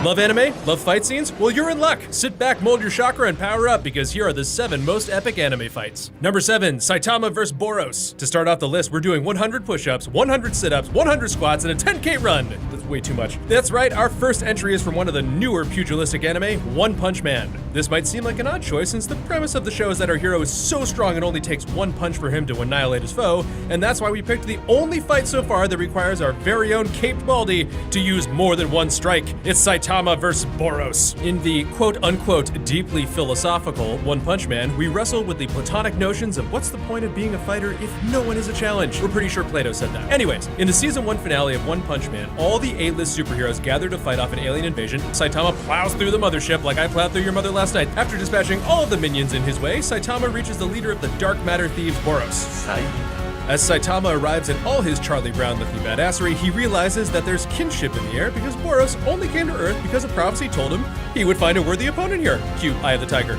Love anime? Love fight scenes? Well, you're in luck. Sit back, mold your chakra, and power up because here are the 7 most epic anime fights. Number 7, Saitama vs Boros. To start off the list, we're doing 100 push-ups, 100 sit-ups, 100 squats, and a 10K run. That's way too much. That's right, our first entry is from one of the newer pugilistic anime, One Punch Man. This might seem like an odd choice since the premise of the show is that our hero is so strong it only takes one punch for him to annihilate his foe, and that's why we picked the only fight so far that requires our very own Caped Baldy to use more than one strike. It's Saitama vs Boros. In the quote-unquote deeply philosophical One Punch Man, we wrestle with the platonic notions of what's the point of being a fighter if no one is a challenge. We're pretty sure Plato said that. Anyways, in the season 1 finale of One Punch Man, all the A-list superheroes gather to fight off an alien invasion. Saitama plows through the mothership like I plowed through your mother last night. After dispatching all of the minions in his way, Saitama reaches the leader of the Dark Matter Thieves, Boros. As Saitama arrives in all his Charlie Brown-looking badassery, he realizes that there's kinship in the air because Boros only came to Earth because a prophecy told him he would find a worthy opponent here. Cute Eye of the Tiger.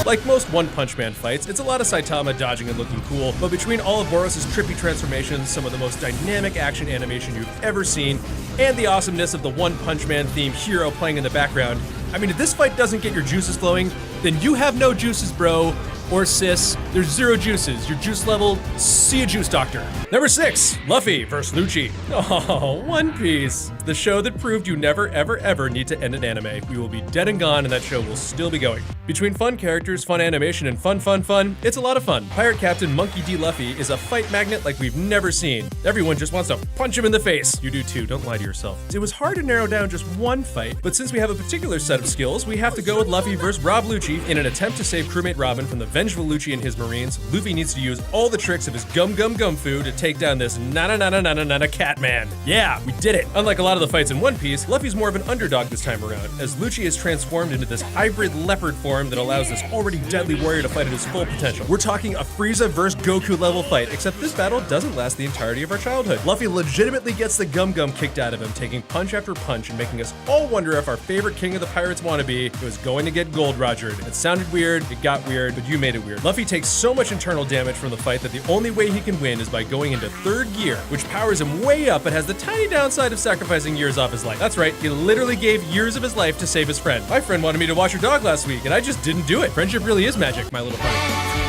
Like most One Punch Man fights, it's a lot of Saitama dodging and looking cool, but between all of Boros' trippy transformations, some of the most dynamic action animation you've ever seen, and the awesomeness of the One Punch Man themed hero playing in the background, I mean, if this fight doesn't get your juices flowing, then you have no juices, bro. Or sis, there's 0 juices. Your juice level, see a juice doctor. Number 6, Luffy vs Lucci. Oh, One Piece. The show that proved you never, ever, ever need to end an anime. We will be dead and gone and that show will still be going. Between fun characters, fun animation, and fun, it's a lot of fun. Pirate Captain Monkey D. Luffy is a fight magnet like we've never seen. Everyone just wants to punch him in the face. You do too, don't lie to yourself. It was hard to narrow down just one fight, but since we have a particular set of skills, we have to go with Luffy vs Rob Lucci. In an attempt to save crewmate Robin from the vengeful Lucci and his marines, Luffy needs to use all the tricks of his gum fu to take down this na cat man. Yeah, we did it. Unlike a lot of the fights in One Piece, Luffy's more of an underdog this time around, as Lucci is transformed into this hybrid leopard form that allows this already deadly warrior to fight at his full potential. We're talking a Frieza vs Goku level fight, except this battle doesn't last the entirety of our childhood. Luffy legitimately gets the gum kicked out of him, taking punch after punch and making us all wonder if our favorite king of the pirates wannabe was going to get Gold Rogered. It sounded weird, it got weird, but you made it weird. Luffy takes so much internal damage from the fight that the only way he can win is by going into 3rd gear, which powers him way up but has the tiny downside of sacrificing years off his life. That's right, he literally gave years of his life to save his friend. My friend wanted me to watch her dog last week and I just didn't do it. Friendship really is magic, my little friend.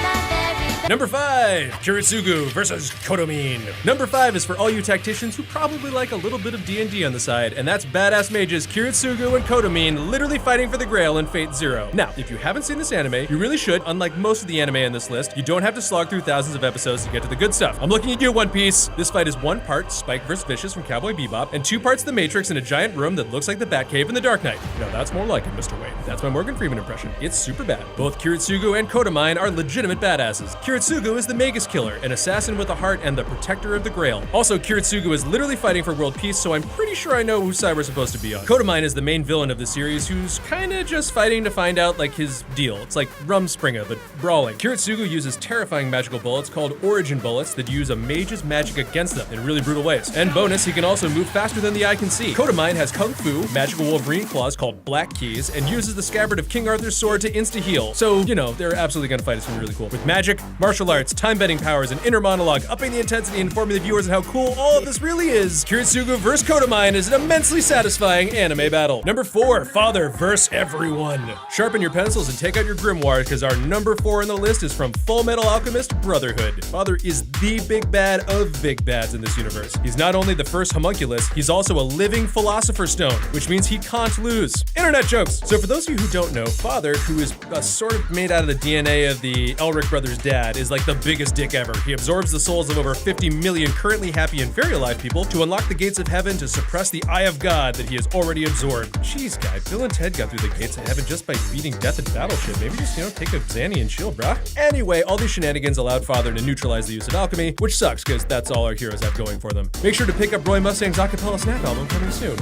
Number 5, Kiritsugu vs Codomain. Number 5 is for all you tacticians who probably like a little bit of D&D on the side, and that's badass mages Kiritsugu and Codomain literally fighting for the Grail in Fate Zero. Now, if you haven't seen this anime, you really should. Unlike most of the anime in this list, you don't have to slog through thousands of episodes to get to the good stuff. I'm looking at you, One Piece. This fight is 1 part Spike vs Vicious from Cowboy Bebop, and 2 parts The Matrix in a giant room that looks like the Batcave in The Dark Knight. No, that's more like it, Mr. Wayne. That's my Morgan Freeman impression. It's super bad. Both Kiritsugu and Codomain are legitimate badasses. Kiritsugu is the Magus Killer, an assassin with a heart and the protector of the Grail. Also, Kiritsugu is literally fighting for world peace, so I'm pretty sure I know whose side we're supposed to be on. Codomain is the main villain of the series, who's kinda just fighting to find out like his deal. It's like Rumspringa, but brawling. Kiritsugu uses terrifying magical bullets called Origin Bullets that use a mage's magic against them in really brutal ways. And bonus, he can also move faster than the eye can see. Codomain has Kung Fu, magical Wolverine claws called Black Keys, and uses the scabbard of King Arthur's sword to insta-heal. So, you know, they're absolutely gonna fight. It's gonna be really cool. With magic, martial arts, time-bending powers, and inner monologue, upping the intensity and informing the viewers on how cool all of this really is, Kiritsugu vs Codomain is an immensely satisfying anime battle. Number 4, Father vs Everyone. Sharpen your pencils and take out your grimoires, because our number 4 on the list is from Full Metal Alchemist Brotherhood. Father is the big bad of big bads in this universe. He's not only the first homunculus, he's also a living philosopher's stone, which means he can't lose. Internet jokes! So for those of you who don't know, Father, who is sort of made out of the DNA of the Elric brothers' dad, is like the biggest dick ever. He absorbs the souls of over 50 million currently happy and very alive people to unlock the gates of heaven to suppress the eye of God that he has already absorbed. Jeez, guy, Bill and Ted got through the gates of heaven just by beating death in Battleship. Maybe just, take a Xanny and chill, brah. Anyway, all these shenanigans allowed Father to neutralize the use of alchemy, which sucks, because that's all our heroes have going for them. Make sure to pick up Roy Mustang's acapella snap album coming soon.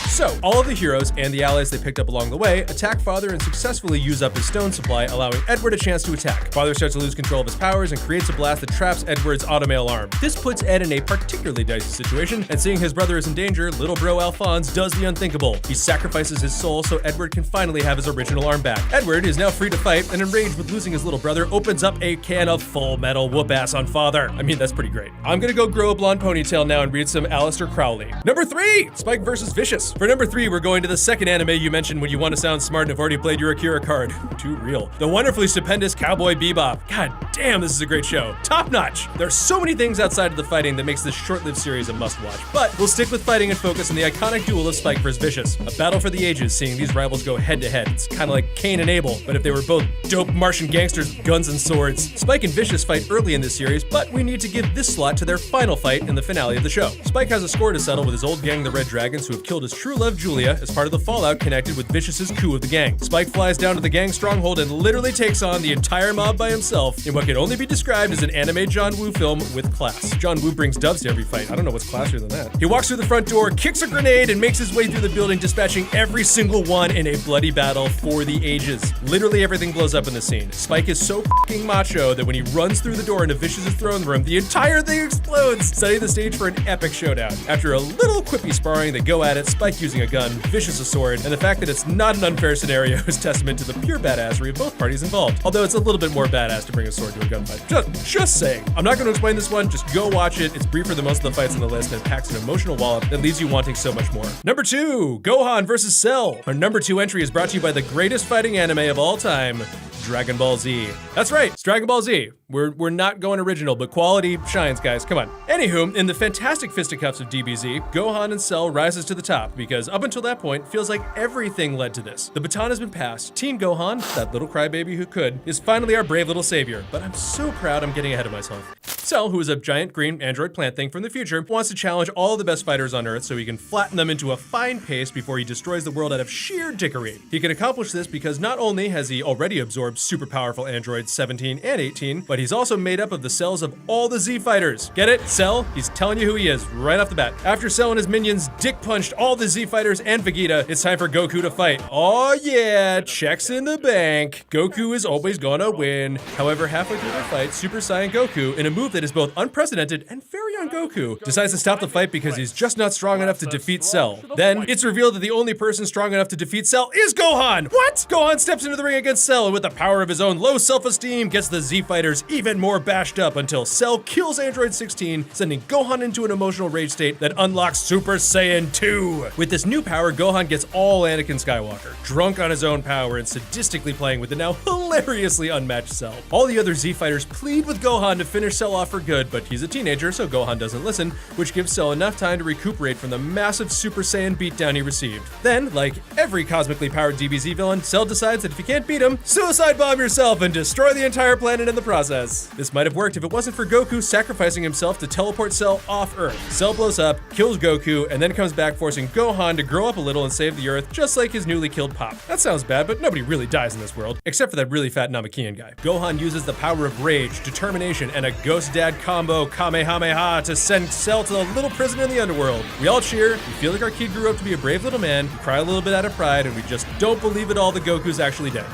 So, all of the heroes and the allies they picked up along the way attack Father and successfully use up his stone supply, allowing Edward a chance to attack. Father starts to lose lose control of his powers and creates a blast that traps Edward's automail arm. This puts Ed in a particularly dicey situation, and seeing his brother is in danger, little bro Alphonse does the unthinkable. He sacrifices his soul so Edward can finally have his original arm back. Edward is now free to fight, and enraged with losing his little brother, opens up a can of Full Metal whoop-ass on father. I mean, that's pretty great. I'm gonna go grow a blonde ponytail now and read some Aleister Crowley. Number 3, Spike vs. Vicious. For number 3, we're going to the second anime you mentioned when you want to sound smart and have already played your Akira card. Too real. The wonderfully stupendous Cowboy Bebop. God damn, this is a great show. Top notch. There are so many things outside of the fighting that makes this short-lived series a must-watch, but we'll stick with fighting and focus on the iconic duel of Spike vs. Vicious. A battle for the ages, seeing these rivals go head-to-head. It's kind of like Cain and Abel, but if they were both dope Martian gangsters with guns and swords. Spike and Vicious fight early in this series, but we need to give this slot to their final fight in the finale of the show. Spike has a score to settle with his old gang, the Red Dragons, who have killed his true love, Julia, as part of the fallout connected with Vicious's coup of the gang. Spike flies down to the gang stronghold and literally takes on the entire mob by himself in what can only be described as an anime John Woo film with class. John Woo brings doves to every fight. I don't know what's classier than that. He walks through the front door, kicks a grenade, and makes his way through the building, dispatching every single one in a bloody battle for the ages. Literally everything blows up in the scene. Spike is so f***ing macho that when he runs through the door into Vicious's throne room, the entire thing explodes, setting the stage for an epic showdown. After a little quippy sparring, they go at it, Spike using a gun, Vicious a sword, and the fact that it's not an unfair scenario is testament to the pure badassery of both parties involved. Although it's a little bit more badass to bring a sword to a gunfight. Just saying. I'm not going to explain this one, just go watch it. It's briefer than most of the fights on the list and it packs an emotional wallop that leaves you wanting so much more. Number 2, Gohan vs. Cell. Our number 2 entry is brought to you by the greatest fighting anime of all time, Dragon Ball Z. That's right, it's Dragon Ball Z. We're not going original, but quality shines, guys, come on. Anywho, in the fantastic fisticuffs of DBZ, Gohan and Cell rises to the top, because up until that point, feels like everything led to this. The baton has been passed. Teen Gohan, that little crybaby who could, is finally our brave little savior, but I'm so proud I'm getting ahead of myself. Cell, who is a giant green android plant thing from the future, wants to challenge all the best fighters on Earth so he can flatten them into a fine paste before he destroys the world out of sheer dickery. He can accomplish this because not only has he already absorbed super powerful androids 17 and 18, but he's also made up of the cells of all the Z fighters. Get it? Cell? He's telling you who he is right off the bat. After Cell and his minions dick punched all the Z fighters and Vegeta, it's time for Goku to fight. Oh yeah, checks in the bank. Goku is always gonna win. However, halfway through their fight, Super Saiyan Goku, in a move that is both unprecedented and very on Goku, decides to stop the fight because he's just not strong enough to defeat Cell. Then, it's revealed that the only person strong enough to defeat Cell is Gohan! What? Gohan steps into the ring against Cell and with the power of his own low self-esteem gets the Z fighters even more bashed up until Cell kills Android 16, sending Gohan into an emotional rage state that unlocks Super Saiyan 2. With this new power, Gohan gets all Anakin Skywalker, drunk on his own power and sadistically playing with the now hilariously unmatched Cell. All the other Z fighters plead with Gohan to finish Cell off for good, but he's a teenager, so Gohan doesn't listen, which gives Cell enough time to recuperate from the massive Super Saiyan beatdown he received. Then, like every cosmically powered DBZ villain, Cell decides that if you can't beat him, suicide bomb yourself and destroy the entire planet in the process. This might have worked if it wasn't for Goku sacrificing himself to teleport Cell off Earth. Cell blows up, kills Goku, and then comes back forcing Gohan to grow up a little and save the Earth, just like his newly killed pop. That sounds bad, but nobody really dies in this world, except for that really fat Namakian guy. Gohan uses the power of rage, determination, and a Ghost Dad combo Kamehameha to send Cell to the little prison in the underworld. We all cheer, we feel like our kid grew up to be a brave little man, we cry a little bit out of pride, and we just don't believe at all that Goku's actually dead.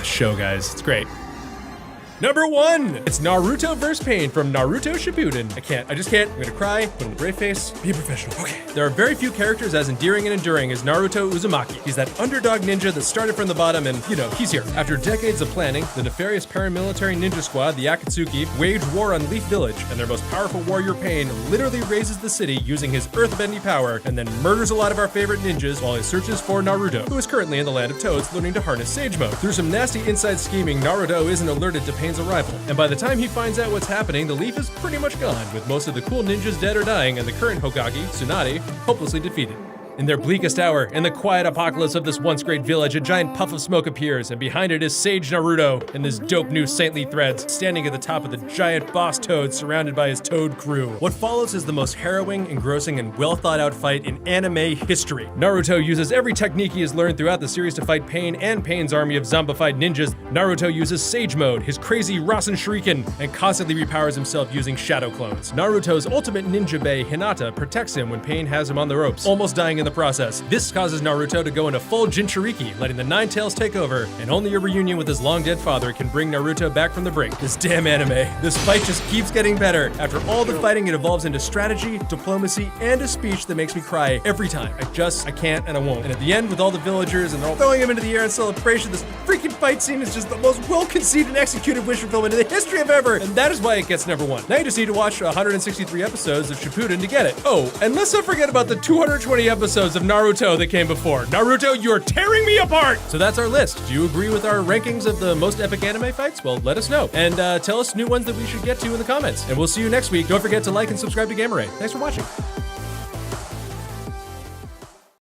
Show, guys, it's great. Number 1, it's Naruto vs. Pain from Naruto Shippuden. I just can't. I'm gonna cry, put on a brave face, be a professional. Okay. There are very few characters as endearing and enduring as Naruto Uzumaki. He's that underdog ninja that started from the bottom and, you know, he's here. After decades of planning, the nefarious paramilitary ninja squad, the Akatsuki, wage war on Leaf Village, and their most powerful warrior, Pain, literally raises the city using his earthbending power and then murders a lot of our favorite ninjas while he searches for Naruto, who is currently in the land of toads learning to harness Sage Mode. Through some nasty inside scheming, Naruto isn't alerted to Pain's arrival, and by the time he finds out what's happening, the Leaf is pretty much gone, with most of the cool ninjas dead or dying and the current Hokage, Tsunade, hopelessly defeated. In their bleakest hour, in the quiet apocalypse of this once great village, a giant puff of smoke appears, and behind it is Sage Naruto and his dope new saintly threads, standing at the top of the giant boss toad surrounded by his toad crew. What follows is the most harrowing, engrossing, and well-thought-out fight in anime history. Naruto uses every technique he has learned throughout the series to fight Pain and Pain's army of zombified ninjas. Naruto uses Sage Mode, his crazy Rasen Shuriken, and constantly repowers himself using shadow clones. Naruto's ultimate ninja bae, Hinata, protects him when Pain has him on the ropes, almost dying in in the process. This causes Naruto to go into full Jinchuriki, letting the Nine Tails take over, and only a reunion with his long-dead father can bring Naruto back from the brink. This damn anime. This fight just keeps getting better. After all the fighting, it evolves into strategy, diplomacy, and a speech that makes me cry every time. I can't, and I won't. And at the end, with all the villagers and they're all throwing him into the air in celebration, this freaking fight scene is just the most well-conceived and executed wish fulfillment in the history of ever, and that is why it gets #1. Now you just need to watch 163 episodes of Shippuden to get it. Oh, and let's not forget about the 220 episodes of Naruto that came before. Naruto, you're tearing me apart! So that's our list. Do you agree with our rankings of the most epic anime fights? Well, let us know. And tell us new ones that we should get to in the comments. And we'll see you next week. Don't forget to like and subscribe to Gameray. Thanks for watching.